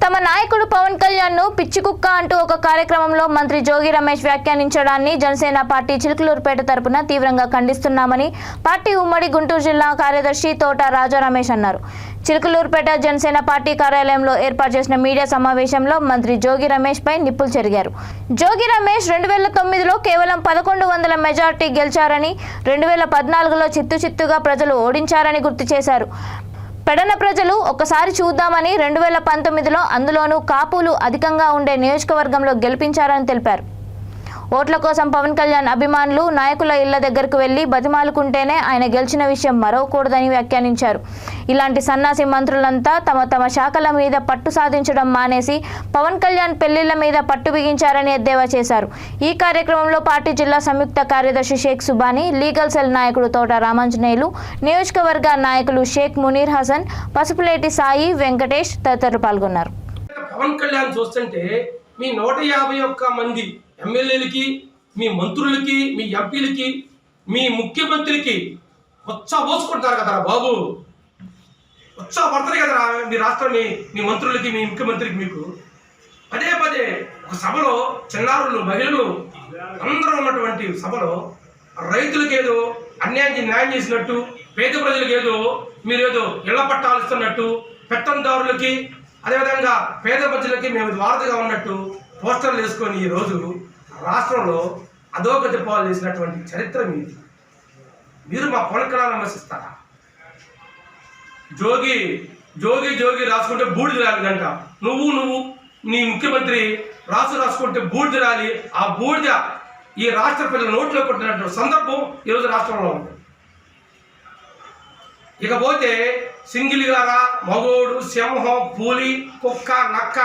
తమ నాయకుడు పవన్ కళ్యాణ్ ను పిచ్చి కుక్క అంటూ ఒక కార్యక్రమంలో మంత్రి జోగి రమేష్ వ్యాఖ్యానించడాన్ని జనసేన పార్టీ చిలుకలూరుపేట తరపున తీవ్రంగా ఖండిస్తున్నామని పార్టీ ఉమ్మడి గుంటూరు జిల్లా కార్యదర్శి తోట రాజా రమేష్ అన్నారు. చిలుకలూరుపేట జనసేన పార్టీ కార్యాలయంలో ఏర్పాటు చేసిన మీడియా సమావేశంలో మంత్రి జోగి రమేష్ పై నిప్పులు చెరిగారు. జోగి రమేష్ 2009లో కేవలం 1100 మెజార్టీ గెలిచారని, 2014లో చిత్తుగా ప్రజలు ఓడించారని గుర్తు చేశారు. పెడన ప్రజలు ఒక్కసారి చూద్దామని 2019లో అందులోనూ కాపులు అధికంగా ఉండే నియోజకవర్గంలో గెలిపించారని తెలిపారు. ఓట్ల కోసం పవన్ కళ్యాణ్ అభిమానులు నాయకుల ఇళ్ల దగ్గరకు వెళ్లి బతిమాలుకుంటేనే ఆయన గెలిచిన విషయం మరవకూడదని వ్యాఖ్యానించారు. ఇలాంటి సన్నాసి మంత్రులంతా తమ శాఖల మీద పట్టు సాధించడం మానేసి పవన్ కళ్యాణ్ పెళ్లిళ్ల మీద పట్టు బిగించారని ఎద్దేవా చేశారు. ఈ కార్యక్రమంలో పార్టీ జిల్లా సంయుక్త కార్యదర్శి షేక్ సుబానీ, లీగల్ సెల్ నాయకుడు తోట రామాంజనేయులు, నియోజకవర్గ నాయకులు షేక్ మునీర్ హసన్, పసుపులేటి సాయి, వెంకటేష్ తదితరులు పాల్గొన్నారు. పవన్ కళ్యాణ్ చూస్తుంటే మీ 151 మంది ఎమ్మెల్యేలకి, మీ మంత్రులకి, మీ ఎంపీలకి, మీ ముఖ్యమంత్రికి పోసుకుంటారు కదరా బాబు, పడతారు కదరా మీ రాష్ట్రం, మీ మంత్రులకి, మీ ముఖ్యమంత్రికి. మీకు పదే ఒక సభలో చిన్నారులు, మహిళలు అందరూ ఉన్నటువంటి సభలో రైతులకేదో న్యాయం చేసినట్టు, పేద ప్రజలకేదో మీరేదో ఇళ్ల పట్టాలు ఇస్తున్నట్టు, పెత్తందారులకి అదేవిధంగా పేద ప్రజలకి మేము వారధిగా ఉన్నట్టు పోస్టర్లు వేసుకొని ఈరోజు రాష్ట్రంలో అధోగతి పాలు చేసినటువంటి చరిత్ర మీది. మీరు మా పవన్ కళ్యాణ్ విమర్శిస్తారా? జోగి రాసుకుంటే బూడిద రాలిదంట. నువ్వు నీ ముఖ్యమంత్రి రాసుకుంటే బూడిద రాలి, ఆ బూడిద ఈ రాష్ట్ర ప్రజల నోట్లో కొట్టినటువంటి సందర్భం ఈరోజు రాష్ట్రంలో ఉంది. ఇకపోతే సింగిల్ గారా, మగోడు, సింహం, పూలి, కుక్క, నక్క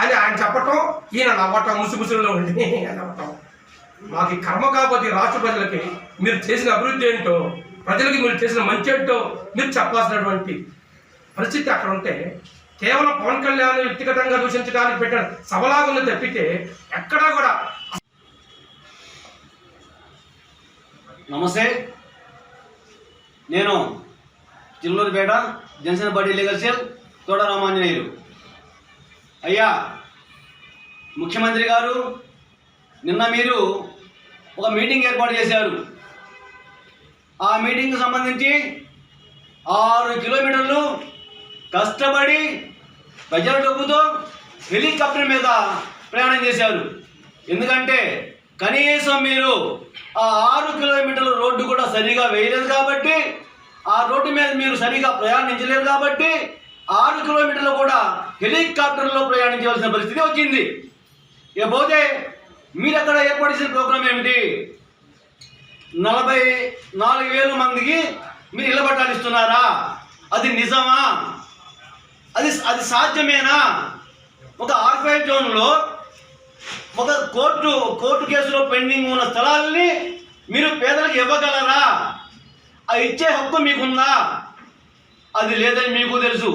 అని ఆయన చెప్పటం, ఈయన నవ్వటం, ముసుగుసుల్లో ఉండి నవ్వటం. మాకు కర్మ కాకపోతే రాష్ట్ర ప్రజలకి మీరు చేసిన అభివృద్ధి ఏంటో, ప్రజలకి మీరు చేసిన మంచి ఏంటో మీరు చెప్పాల్సినటువంటి పరిస్థితి అక్కడ ఉంటే, కేవలం పవన్ కళ్యాణ్ వ్యక్తిగతంగా దూషించడానికి పెట్టిన సభలాగా తప్పితే ఎక్కడా కూడా. నమస్తే, నేను Chilukurupeta Janasena party legal cell తోట రామాంజనేయులు. అయ్యా ముఖ్యమంత్రి గారు, నిన్న మీరు ఒక మీటింగ్ ఏర్పాటు చేశారు. ఆ మీటింగ్కి సంబంధించి 6 కిలోమీటర్లు కష్టపడి ప్రజల డబ్బుతో హెలికాప్టర్ మీద ప్రయాణం చేశారు. ఎందుకంటే కనీసం మీరు ఆ 6 కిలోమీటర్ల రోడ్డు కూడా సరిగా వేయలేదు కాబట్టి, ఆ రోడ్డు మీద మీరు సరిగా ప్రయాణించలేదు కాబట్టి 6 కిలోమీటర్లు కూడా హెలికాప్టర్లో ప్రయాణించవలసిన పరిస్థితి వచ్చింది. ఇకపోతే మీరు అక్కడ ఏర్పాటు చేసిన ప్రోగ్రాం ఏమిటి? 44,000 మందికి మీరు ఇళ్ల పట్టాలు ఇస్తున్నారా? అది నిజమా? అది సాధ్యమేనా? ఒక ఆర్ఫైడ్ జోన్లో ఒక కోర్టు కేసులో పెండింగ్ ఉన్న స్థలాలని మీరు పేదలకు ఇవ్వగలరా? అది ఇచ్చే హక్కు మీకుందా? అది లేదని మీకు తెలుసు.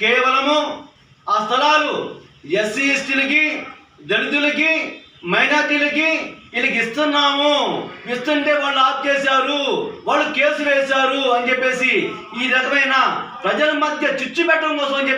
కేవలము ఆ స్థలాలు ఎస్సీ ఎస్టీలకి, దళితులకి, మైనార్టీలకి వీళ్ళకి ఇస్తుంటే వాళ్ళు ఆప్ చేశారు, వాళ్ళు కేసు వేశారు అని చెప్పేసి ఈ రకమైన ప్రజల మధ్య చిచ్చు పెట్టడం కోసం అని చెప్పి